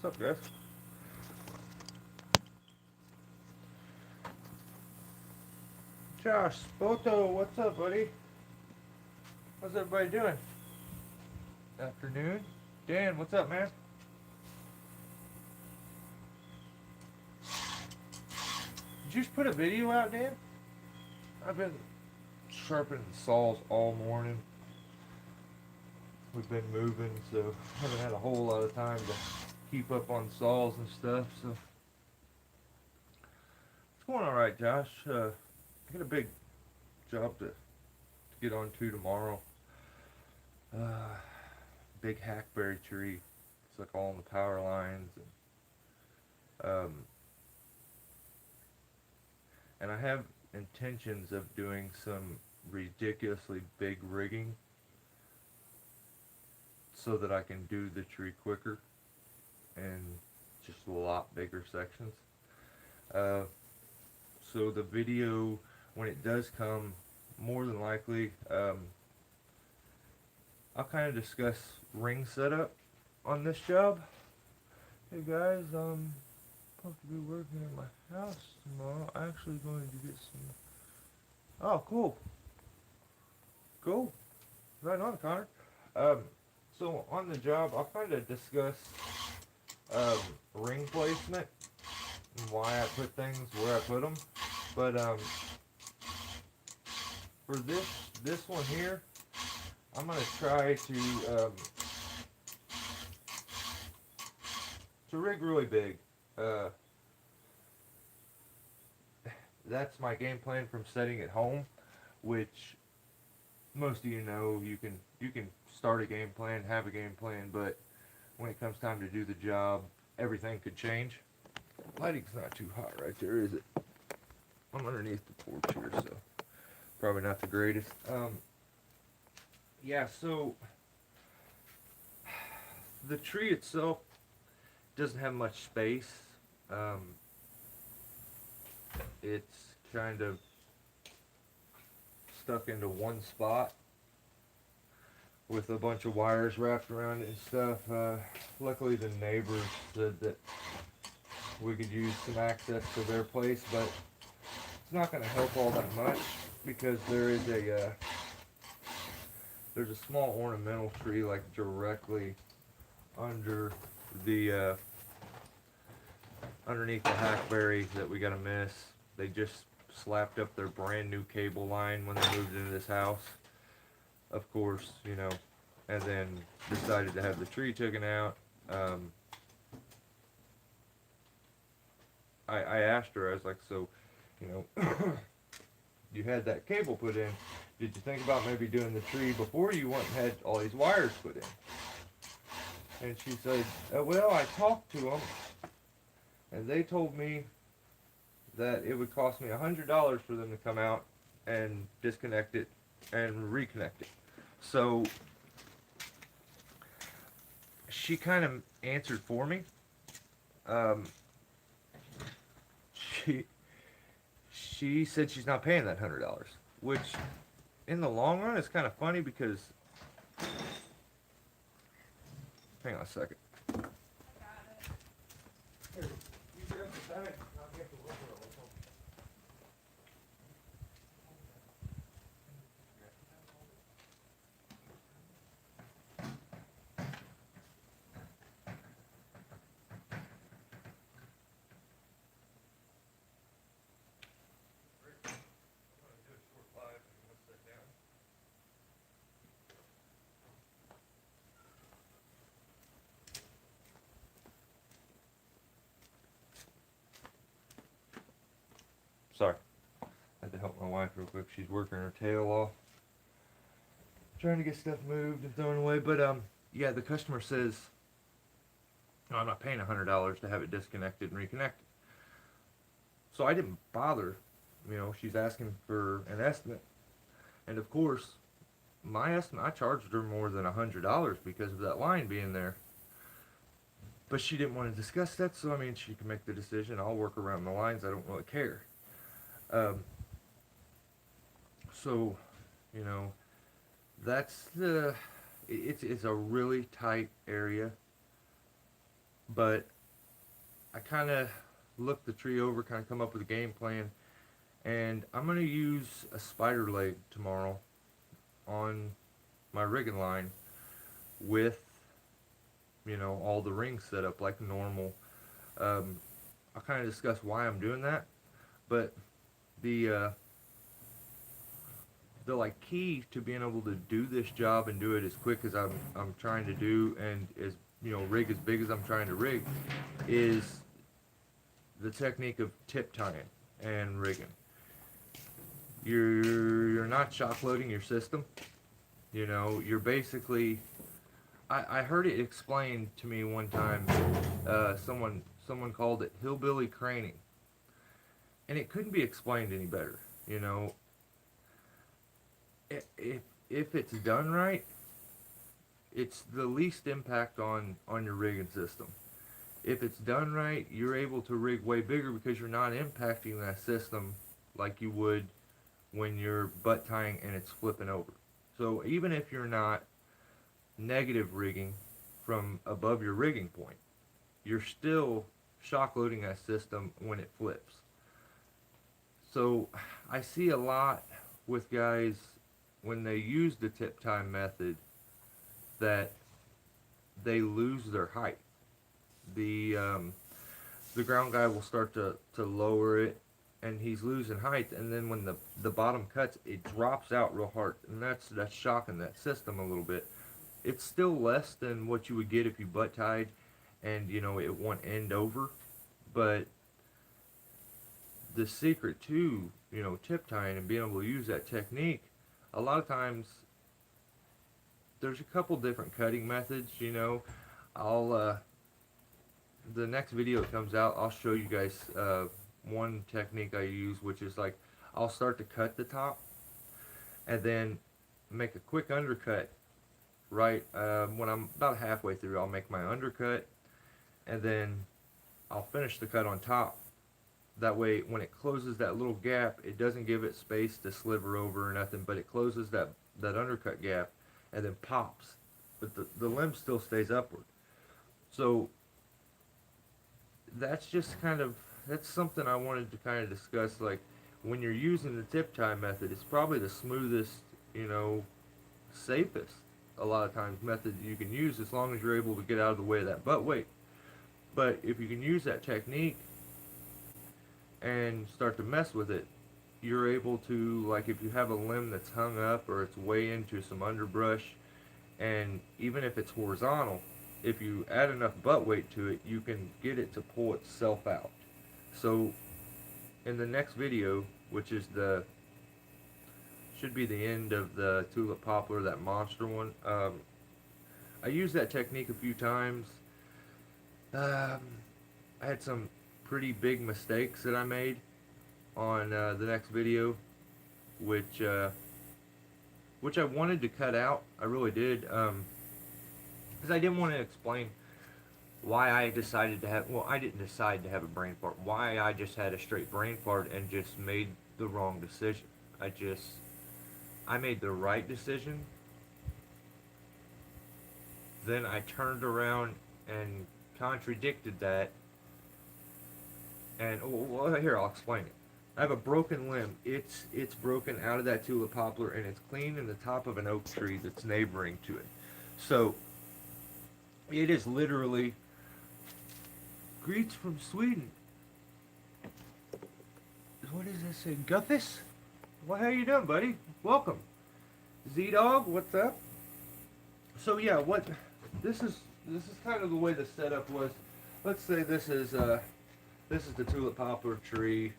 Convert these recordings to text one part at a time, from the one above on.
What's up, guys? Josh, Boto, what's up, buddy? How's everybody doing? Afternoon. Dan, what's up, man? Did you just put a video out, Dan? I've been sharpening saws all morning. We've been moving, so haven't had a whole lot of time to keep up on saws and stuff. So it's going all right, Josh. I got a big job to get on to tomorrow. Big hackberry tree. It's like all on the power lines, and I have intentions of doing some ridiculously big rigging so that I can do the tree quicker and just a lot bigger sections. So the video, when it does come, more than likely, I'll kind of discuss ring setup on this job. Hey guys, I'm supposed to be working in my house tomorrow. Actually going to get some... Oh, cool. Cool. Right on, Connor. So on the job, I'll kind of discuss ring placement and why I put things where I put them. But for this one here, I'm gonna try to rig really big. That's my game plan from setting at home, which most of you know. You can start a game plan, have a game plan, but when it comes time to do the job, everything could change. Lighting's not too hot right there, is it? I'm underneath the porch here, so probably not the greatest. Yeah, so the tree itself doesn't have much space. It's kind of stuck into one spot with a bunch of wires wrapped around it and stuff. Luckily the neighbors said that we could use some access to their place, but it's not going to help all that much because there's a small ornamental tree like directly under the underneath the hackberry that we gotta miss. They just slapped up their brand new cable line when they moved into this house, of course, you know, and then decided to have the tree taken out. I asked her, I was like, so, you know, you had that cable put in, did you think about maybe doing the tree before you went and had all these wires put in? And she said, well, I talked to them, and they told me that it would cost me $100 for them to come out and disconnect it and reconnect it. So she kind of answered for me. She said she's not paying that $100, which in the long run is kind of funny because, hang on a second. Here, you grab the bag, and I'll get the rubber also. Sorry. I had to help my wife real quick. She's working her tail off. Trying to get stuff moved and thrown away. But, yeah, the customer says, no, I'm not paying $100 to have it disconnected and reconnected. So I didn't bother. You know, she's asking for an estimate. And, of course, my estimate, I charged her more than $100 because of that line being there. But she didn't want to discuss that, so, I mean, she can make the decision. I'll work around the lines. I don't really care. So, you know, that's it's a really tight area, but I kind of looked the tree over, kind of come up with a game plan, and I'm going to use a spider leg tomorrow on my rigging line with, all the rings set up like normal. I'll kind of discuss why I'm doing that, but the like key to being able to do this job and do it as quick as I'm trying to do, and as rig as big as I'm trying to rig, is the technique of tip tying and rigging. You're not shock loading your system. You're basically. I heard it explained to me one time. Someone called it hillbilly craning, and it couldn't be explained any better. If it's done right, it's the least impact on your rigging system. If it's done right, you're able to rig way bigger because you're not impacting that system like you would when you're butt tying and it's flipping over. So even if you're not negative rigging from above your rigging point, you're still shock loading that system when it flips. So I see a lot with guys when they use the tip tie method that they lose their height. The ground guy will start to lower it, and he's losing height, and then when the bottom cuts, it drops out real hard, and that's shocking that system a little bit. It's still less than what you would get if you butt tied and it won't end over, but the secret to tip tying and being able to use that technique, a lot of times there's a couple different cutting methods. I'll the next video that comes out, I'll show you guys one technique I use, which is like I'll start to cut the top and then make a quick undercut right when I'm about halfway through. I'll make my undercut, and then I'll finish the cut on top. That way when it closes that little gap, it doesn't give it space to sliver over or nothing, but it closes that undercut gap and then pops, but the limb still stays upward. So that's something I wanted to kind of discuss. Like when you're using the tip tie method, it's probably the smoothest, safest a lot of times method that you can use, as long as you're able to get out of the way of that butt weight. But if you can use that technique and start to mess with it, you're able to, like if you have a limb that's hung up or it's way into some underbrush, and even if it's horizontal, if you add enough butt weight to it, you can get it to pull itself out. So in the next video, which is should be the end of the tulip poplar, that monster one, I used that technique a few times. I had some pretty big mistakes that I made on the next video, which I wanted to cut out. I really did, because I didn't want to explain why I decided to have, well, I didn't decide to have a brain fart, why I just had a straight brain fart and just made the wrong decision. I made the right decision, then I turned around and contradicted that, and well, here, I'll explain it. I have a broken limb. It's broken out of that tulip poplar, and it's clean in the top of an oak tree that's neighboring to it. So it is literally greets from Sweden. What does this say? Guffus? Well, how you doing, buddy? Welcome. Z-Dog, what's up? So yeah, this is kind of the way the setup was. Let's say this is the tulip poplar tree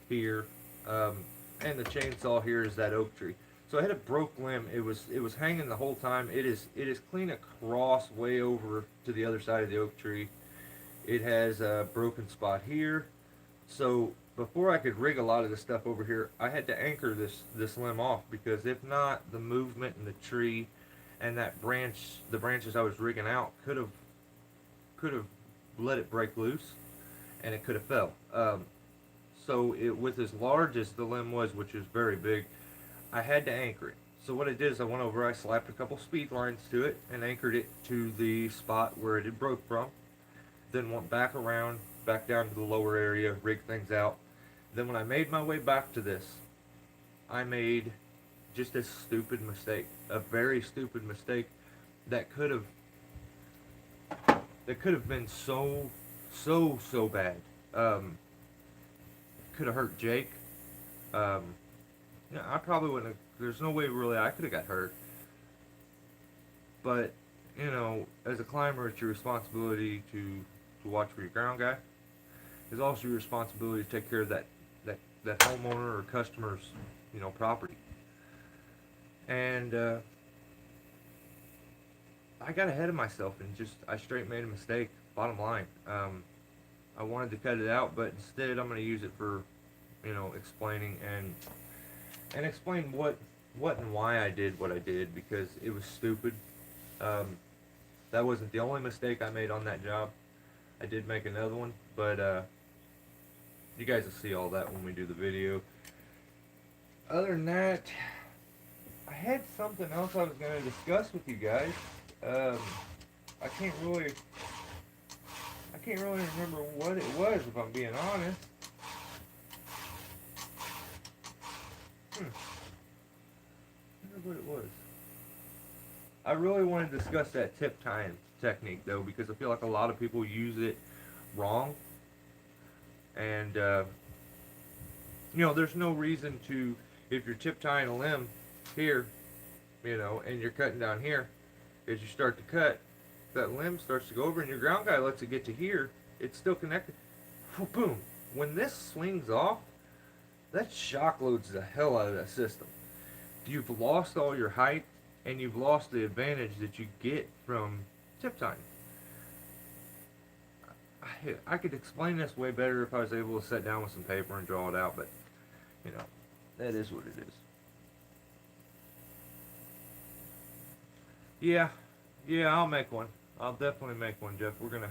here, and the chainsaw here is that oak tree. So I had a broke limb. It was hanging the whole time. It is clean across way over to the other side of the oak tree. It has a broken spot here. So before I could rig a lot of this stuff over here, I had to anchor this limb off, because if not, the movement in the tree and the branches I was rigging out could have let it break loose, and it could have fell. So with as large as the limb was, which is very big, I had to anchor it. So what I did is I went over, I slapped a couple speed lines to it and anchored it to the spot where it had broke from. Then went back around back down to the lower area, rig things out. Then when I made my way back to this, I made just a stupid mistake, a very stupid mistake that could have been so bad. Um, could have hurt Jake. Um, yeah, I probably wouldn't have. There's no way really I could have got hurt. But as a climber, it's your responsibility to watch for your ground guy. It's also your responsibility to take care of that homeowner or customer's property. And I got ahead of myself and I straight made a mistake. Bottom line, I wanted to cut it out, but instead I'm going to use it for explaining and explain what and why I did what I did, because it was stupid. That wasn't the only mistake I made on that job. I did make another one, but you guys will see all that when we do the video. Other than that, I had something else I was going to discuss with you guys. I can't really remember what it was, if I'm being honest. I wonder what it was. I really want to discuss that tip tying technique, though, because I feel like a lot of people use it wrong. And, there's no reason to, if you're tip tying a limb here, and you're cutting down here, as you start to cut, that limb starts to go over and your ground guy lets it get to here, it's still connected. Boom. When this swings off, that shock loads the hell out of that system. You've lost all your height, and you've lost the advantage that you get from tip tying. I could explain this way better if I was able to sit down with some paper and draw it out, but, that is what it is. Yeah, I'll make one. I'll definitely make one, Jeff. We're gonna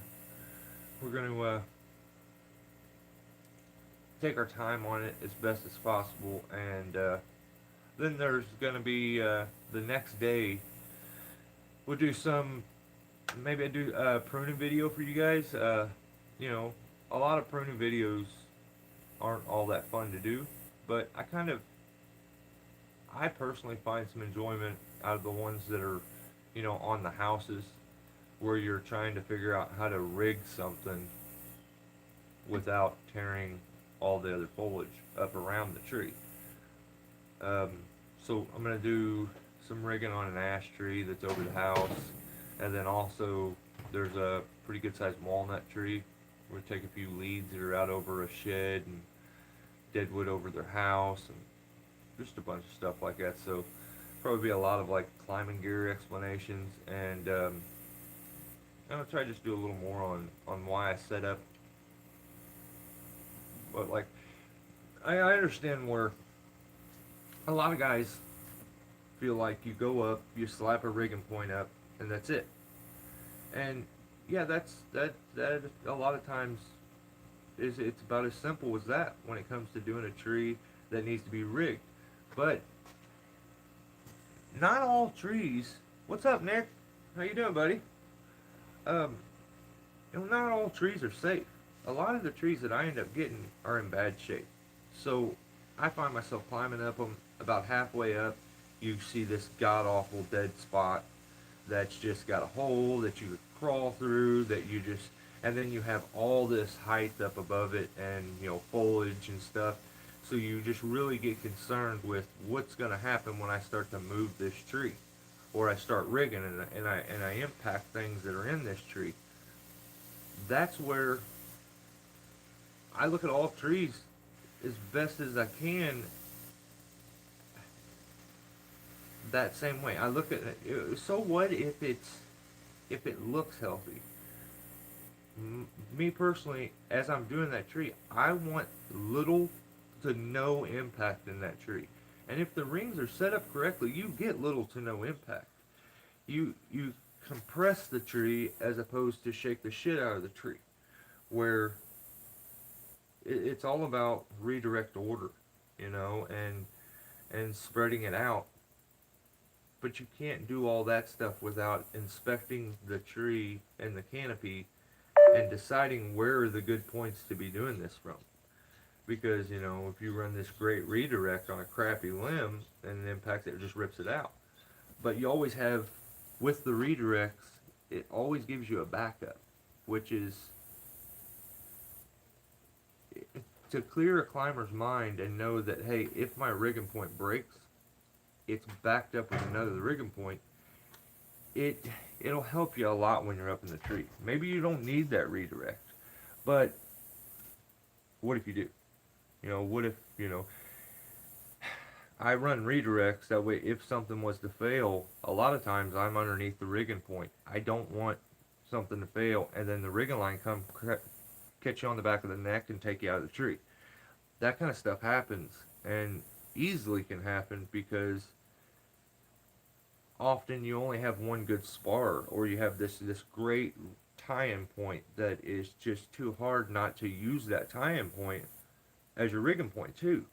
take our time on it as best as possible, and then there's gonna be the next day. We'll do maybe I do a pruning video for you guys. A lot of pruning videos aren't all that fun to do, but I personally find some enjoyment out of the ones that are on the houses, where you're trying to figure out how to rig something without tearing all the other foliage up around the tree. So I'm going to do some rigging on an ash tree that's over the house, and then also there's a pretty good sized walnut tree. We're going to take a few leads that are out over a shed, and dead wood over their house, and just a bunch of stuff like that. So probably be a lot of like climbing gear explanations, and I'm gonna try to just do a little more on why I set up. But like, I understand where a lot of guys feel like you go up, you slap a rigging point up, and that's it. And yeah, that a lot of times it's about as simple as that when it comes to doing a tree that needs to be rigged. But not all trees. What's up, Nick? How you doing, buddy? Not all trees are safe. A lot of the trees that I end up getting are in bad shape. So I find myself climbing up them. About halfway up, you see this god-awful dead spot that's just got a hole that you could crawl through, and then you have all this height up above it, and foliage and stuff. So you just really get concerned with what's going to happen when I start to move this tree, or I start rigging and I impact things that are in this tree. That's where I look at all trees as best as I can. That same way, I look at it. So what if it looks healthy? Me personally, as I'm doing that tree, I want little to no impact in that tree. And if the rings are set up correctly, you get little to no impact. You compress the tree as opposed to shake the shit out of the tree, where it's all about redirect order, and spreading it out. But you can't do all that stuff without inspecting the tree and the canopy and deciding where are the good points to be doing this from. Because, you know, if you run this great redirect on a crappy limb and it impacts it, it just rips it out. But you always have, with the redirects, it always gives you a backup, which is to clear a climber's mind and know that, hey, if my rigging point breaks, it's backed up with another rigging point. It'll help you a lot when you're up in the tree. Maybe you don't need that redirect, but what if you do? You know, what if, you know, I run redirects that way if something was to fail, a lot of times I'm underneath the rigging point. I don't want something to fail and then the rigging line come catch you on the back of the neck and take you out of the tree. That kind of stuff happens and easily can happen because often you only have one good spar, or you have this great tie-in point that is just too hard not to use that tie-in point as your rigging point too.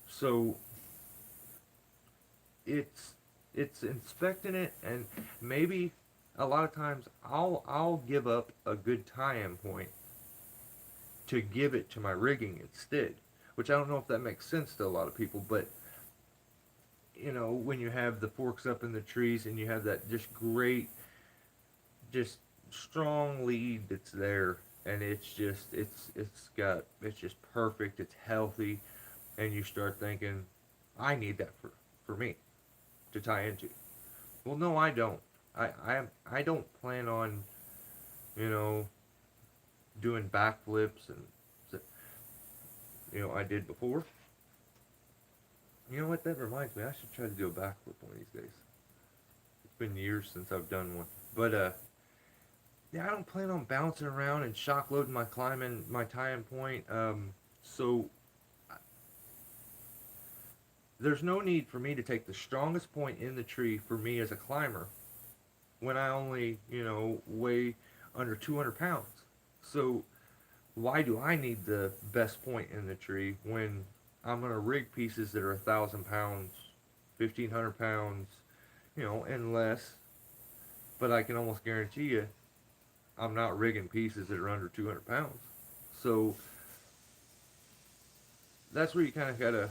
So it's inspecting it, and maybe a lot of times I'll give up a good tie-in point to give it to my rigging instead, which I don't know if that makes sense to a lot of people, but you know, when you have the forks up in the trees and you have that just great, just strong lead that's there, and it's just it's just perfect, it's healthy, and you start thinking, I need that for me to tie into. Well, no, I don't. I don't plan on, you know, doing backflips and, you know, I did before. You know what? That reminds me. I should try to do a backflip one of these days. It's been years since I've done one. But yeah, I don't plan on bouncing around and shock loading my climbing, my tie-in point. So there's no need for me to take the strongest point in the tree for me as a climber when I only, you know, weigh under 200 pounds. So why do I need the best point in the tree when I'm going to rig pieces that are 1,000 pounds, 1,500 pounds, you know, and less, but I can almost guarantee you I'm not rigging pieces that are under 200 pounds. So that's where you kind of got to,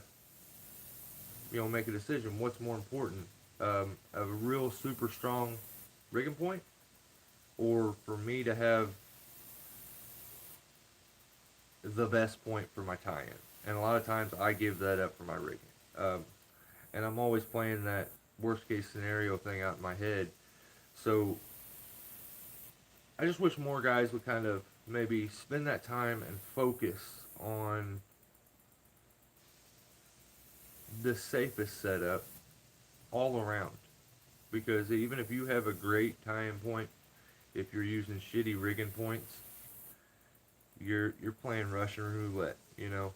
you know, make a decision. What's more important, a real super strong rigging point, or for me to have the best point for my tie-in? And a lot of times I give that up for my rigging. And I'm always playing that worst case scenario thing out in my head. So I just wish more guys would kind of maybe spend that time and focus on the safest setup all around. Because even if you have a great tie-in point, if you're using shitty rigging points, you're playing Russian roulette, you know.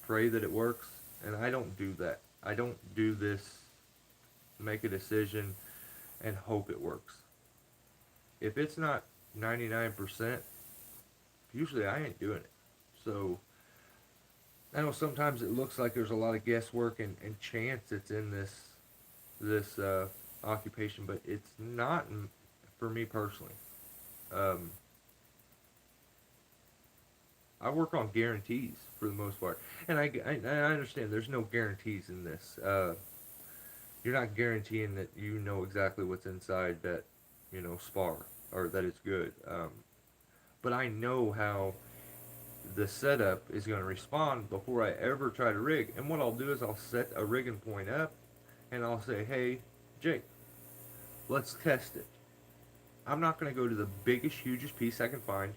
Pray that it works, and I don't do that. I don't do this, make a decision, and hope it works. If it's not 99%, usually I ain't doing it. So I know sometimes it looks like there's a lot of guesswork and chance that's in this occupation, but it's not for me personally. I work on guarantees for the most part, and I understand there's no guarantees in this. You're not guaranteeing that you know exactly what's inside that, you know, spar, or that it's good. But I know how the setup is going to respond before I ever try to rig. And what I'll do is I'll set a rigging point up, and I'll say, hey, Jake, let's test it. I'm not going to go to the biggest, hugest piece I can find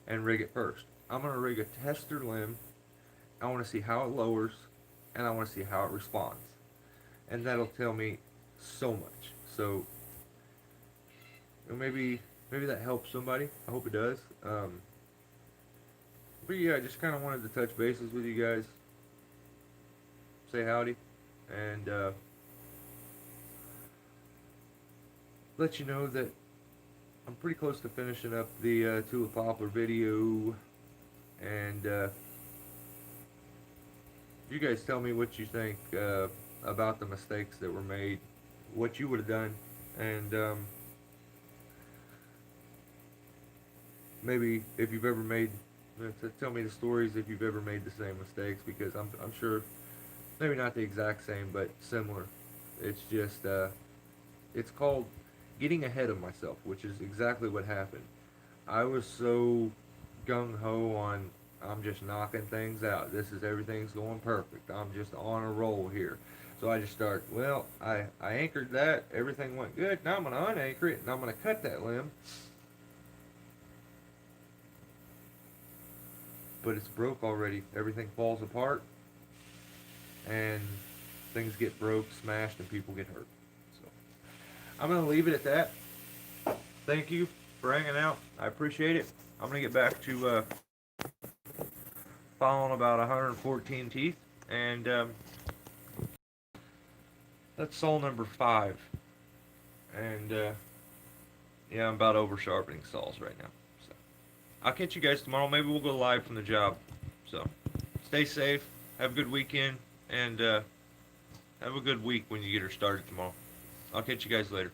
and rig it first. I'm going to rig a tester limb. I want to see how it lowers, and I want to see how it responds. And that'll tell me so much. So, you know, maybe that helps somebody. I hope it does. But yeah, I just kind of wanted to touch bases with you guys. Say howdy. And let you know that I'm pretty close to finishing up the Tulip Poplar video. And you guys tell me what you think about the mistakes that were made, what you would have done, and maybe if you've ever made, tell me the stories if you've ever made the same mistakes, because I'm sure maybe not the exact same, but similar. It's just it's called getting ahead of myself, which is exactly what happened. I was so gung ho on, I'm just knocking things out. This is everything's going perfect. I'm just on a roll here. So I just start, well, I anchored that, everything went good. Now I'm gonna unanchor it and I'm gonna cut that limb. But it's broke already. Everything falls apart and things get broke, smashed, and people get hurt. So I'm gonna leave it at that. Thank you for hanging out. I appreciate it. I'm gonna get back to following about 114 teeth, and that's saw number 5. And yeah, I'm about over sharpening saws right now. So I'll catch you guys tomorrow. Maybe we'll go live from the job. So stay safe. Have a good weekend, and have a good week when you get her started tomorrow. I'll catch you guys later.